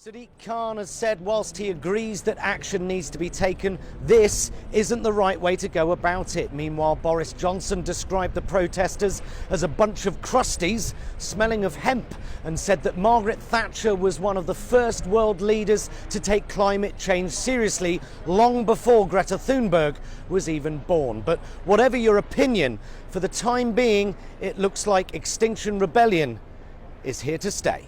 Sadiq Khan has said, whilst he agrees that action needs to be taken, this isn't the right way to go about it. Meanwhile, Boris Johnson described the protesters as a bunch of crusties smelling of hemp and said that Margaret Thatcher was one of the first world leaders to take climate change seriously long before Greta Thunberg was even born. But whatever your opinion, for the time being, it looks like Extinction Rebellion is here to stay.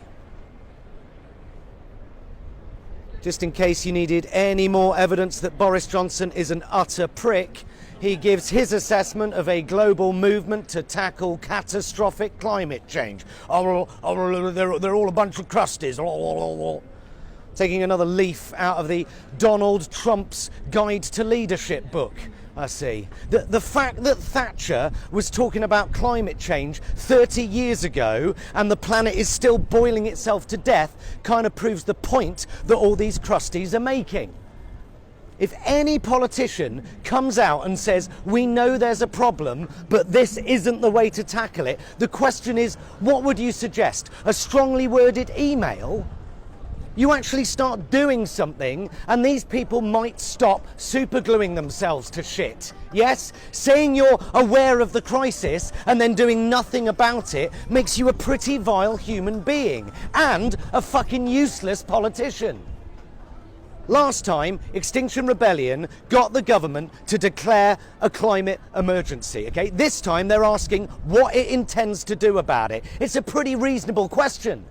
Just in case you needed any more evidence that Boris Johnson is an utter prick, he gives his assessment of a global movement to tackle catastrophic climate change. They're all a bunch of crusties. Taking another leaf out of the Donald Trump's Guide to Leadership book. I see. The fact that Thatcher was talking about climate change 30 years ago and the planet is still boiling itself to death kind of proves the point that all these crusties are making. If any politician comes out and says, we know there's a problem, but this isn't the way to tackle it, the question is, what would you suggest? A strongly worded email? You actually start doing something and these people might stop supergluing themselves to shit. Yes, saying you're aware of the crisis and then doing nothing about it makes you a pretty vile human being and a fucking useless politician. Last time, Extinction Rebellion got the government to declare a climate emergency, okay? This time they're asking what it intends to do about it. It's a pretty reasonable question.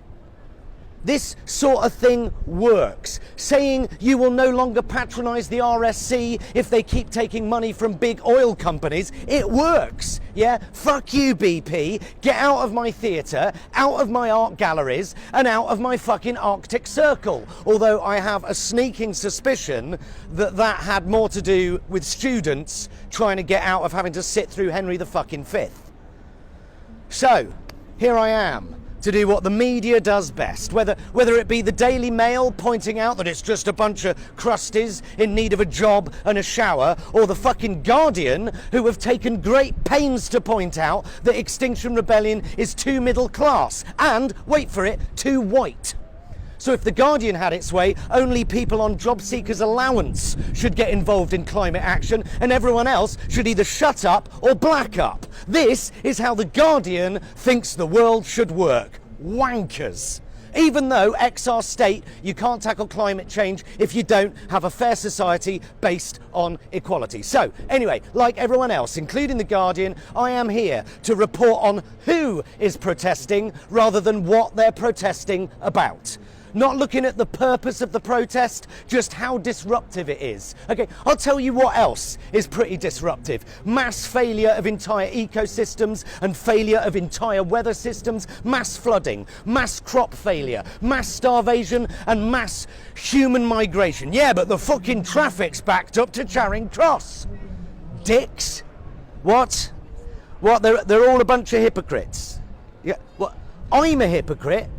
This sort of thing works. Saying you will no longer patronise the RSC if they keep taking money from big oil companies, it works. Yeah, fuck you BP, get out of my theatre, out of my art galleries and out of my fucking Arctic Circle. Although I have a sneaking suspicion that that had more to do with students trying to get out of having to sit through Henry the fucking Fifth. So, here I am, to do what the media does best, whether it be the Daily Mail pointing out that it's just a bunch of crusties in need of a job and a shower, or the fucking Guardian, who have taken great pains to point out that Extinction Rebellion is too middle class and, wait for it, too white. So if the Guardian had its way, only people on job seekers allowance should get involved in climate action and everyone else should either shut up or black up. This is how the Guardian thinks the world should work. Wankers. Even though XR state you can't tackle climate change if you don't have a fair society based on equality. So anyway, like everyone else, including the Guardian, I am here to report on who is protesting rather than what they're protesting about. Not looking at the purpose of the protest, just how disruptive it is. Okay, I'll tell you what else is pretty disruptive. Mass failure of entire ecosystems and failure of entire weather systems, mass flooding, mass crop failure, mass starvation and mass human migration. Yeah, but the fucking traffic's backed up to Charing Cross. Dicks? What? What, they're all a bunch of hypocrites? Yeah, what? I'm a hypocrite?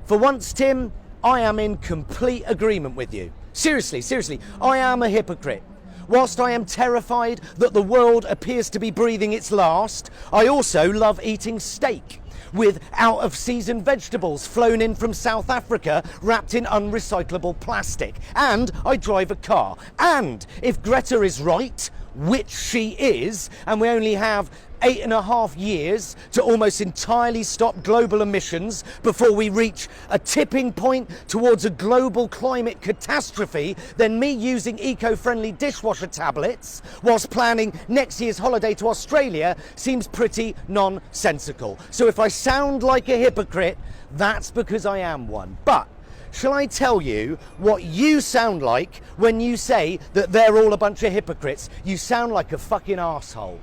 For once, Tim, I am in complete agreement with you. Seriously, I am a hypocrite. Whilst I am terrified that the world appears to be breathing its last, I also love eating steak with out-of-season vegetables flown in from South Africa wrapped in unrecyclable plastic. And I drive a car. And if Greta is right, which she is, and we only have 8.5 years to almost entirely stop global emissions before we reach a tipping point towards a global climate catastrophe, then me using eco-friendly dishwasher tablets whilst planning next year's holiday to Australia seems pretty nonsensical. So if I sound like a hypocrite, that's because I am one. But shall I tell you what you sound like when you say that they're all a bunch of hypocrites? You sound like a fucking arsehole.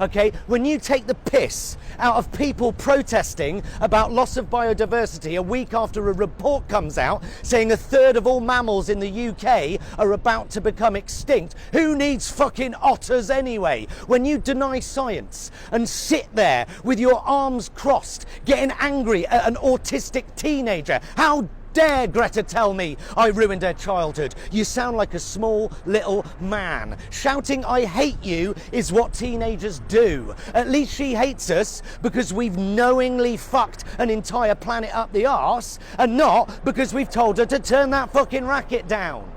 Okay, when you take the piss out of people protesting about loss of biodiversity a week after a report comes out saying 1/3 of all mammals in the UK are about to become extinct, who needs fucking otters anyway? When you deny science and sit there with your arms crossed, getting angry at an autistic teenager, how dare Greta tell me I ruined her childhood? You sound like a small little man. Shouting I hate you is what teenagers do. At least she hates us because we've knowingly fucked an entire planet up the arse, and not because we've told her to turn that fucking racket down.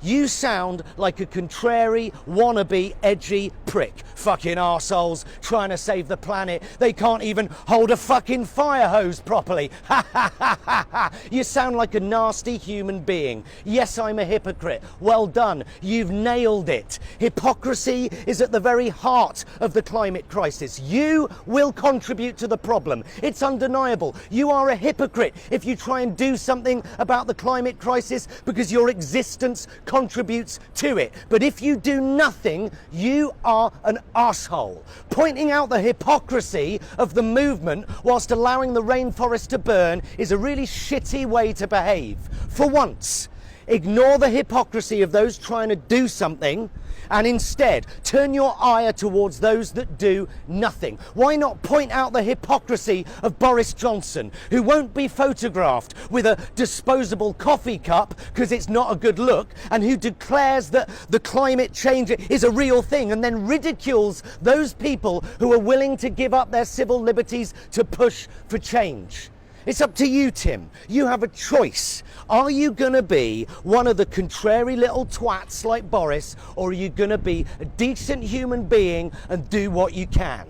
You sound like a contrary, wannabe, edgy prick. Fucking arseholes trying to save the planet. They can't even hold a fucking fire hose properly. Ha ha ha ha ha. You sound like a nasty human being. Yes, I'm a hypocrite. Well done. You've nailed it. Hypocrisy is at the very heart of the climate crisis. You will contribute to the problem. It's undeniable. You are a hypocrite if you try and do something about the climate crisis because your existence contributes to it. But if you do nothing, you are an arsehole. Pointing out the hypocrisy of the movement whilst allowing the rainforest to burn is a really shitty way to behave. For once, ignore the hypocrisy of those trying to do something and instead turn your ire towards those that do nothing. Why not point out the hypocrisy of Boris Johnson, who won't be photographed with a disposable coffee cup because it's not a good look, and who declares that the climate change is a real thing and then ridicules those people who are willing to give up their civil liberties to push for change? It's up to you, Tim. You have a choice. Are you going to be one of the contrary little twats like Boris, or are you going to be a decent human being and do what you can?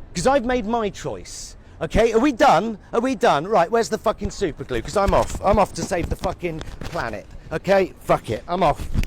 Because I've made my choice. Okay, are we done? Are we done? Right, where's the fucking super glue? Because I'm off. I'm off to save the fucking planet. Okay, fuck it. I'm off.